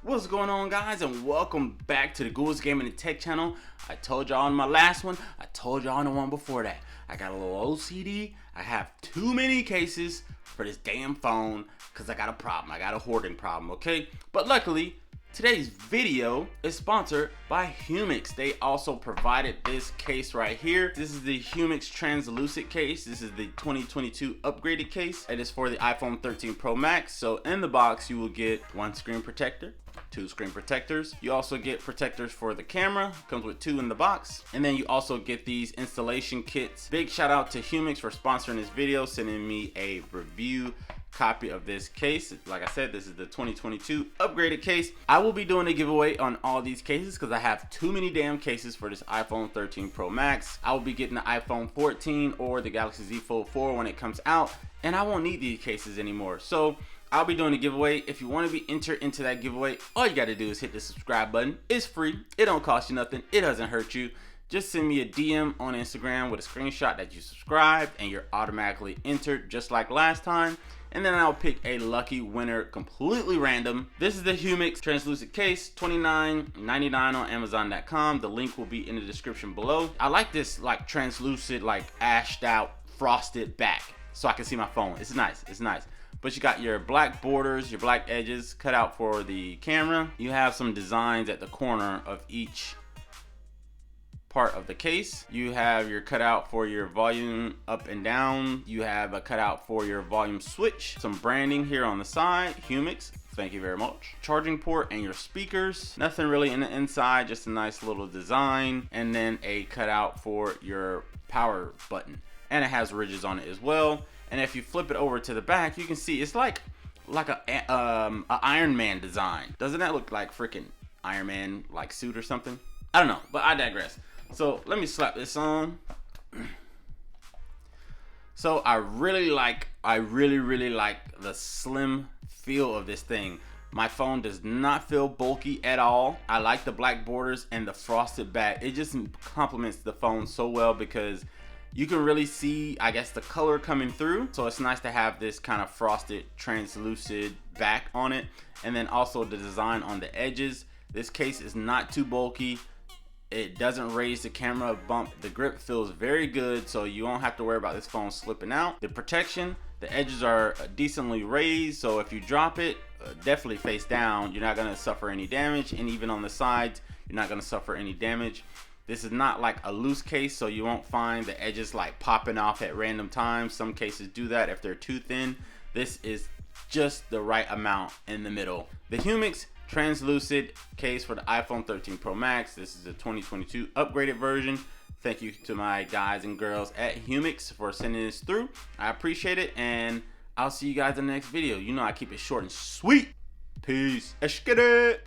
What's going on, guys, and welcome back to the Gould's Gaming and Tech channel. I told y'all in my last one, I told y'all in the one before that, I got a little OCD. I have too many cases for this damn phone because I got a problem. I got a hoarding problem, okay? But luckily, today's video is sponsored by Humixx. They also provided this case right here. This is the Humixx Translucent case. This is the 2022 upgraded case. It is for the iPhone 13 Pro Max. So in the box, you will get one screen protector, two screen protectors. You also get protectors for the camera. Comes with two in the box. And then you also get these installation kits. Big shout out to Humixx for sponsoring this video, sending me a review copy of this case. Like I said, this is the 2022 upgraded case. I will be doing a giveaway on all these cases because I have too many damn cases for this iPhone 13 Pro Max. I will be getting the iPhone 14 or the Galaxy Z Fold 4 when it comes out, and I won't need these cases anymore. So I'll be doing a giveaway. If you want to be entered into that giveaway, all you got to do is hit the subscribe button. It's free. It don't cost you nothing. It doesn't hurt you. Just send me a DM on Instagram with a screenshot that you subscribed, and you're automatically entered just like last time. And then I'll pick a lucky winner completely random. This is the Humixx Translucent case, $29.99 on Amazon.com. The link will be in the description below. I like this like translucent, like ashed out, frosted back so I can see my phone. It's nice, it's nice. But you got your black borders, your black edges cut out for the camera. You have some designs at the corner of each part of the case. You have your cutout for your volume up and down. You have a cutout for your volume switch. Some branding here on the side, Humixx, thank you very much. Charging port and your speakers. Nothing really in the inside, just a nice little design. And then a cutout for your power button. And it has ridges on it as well. And if you flip it over to the back, you can see it's like a Iron Man design. Doesn't that look like freaking Iron Man like suit or something? I don't know, but I digress. So let me slap this on. So I really like the slim feel of this thing. My phone does not feel bulky at all. I like the black borders and the frosted back. It just complements the phone so well because you can really see, I guess, the color coming through. So it's nice to have this kind of frosted, translucent back on it. And then also the design on the edges. This case is not too bulky. It doesn't raise the camera a bump. The grip feels very good, so you won't have to worry about this phone slipping out. The protection, the edges are decently raised, so if you drop it, definitely face down, you're not gonna suffer any damage. And even on the sides, you're not gonna suffer any damage. This is not like a loose case, so you won't find the edges like popping off at random times. Some cases do that if they're too thin. This is just the right amount in the middle. The Humixx Translucent case for the iPhone 13 Pro Max. This is the 2022 upgraded version. Thank you to my guys and girls at Humixx for sending this through. I appreciate it, and I'll see you guys in the next video. You know I keep it short and sweet. Peace. Let's get it.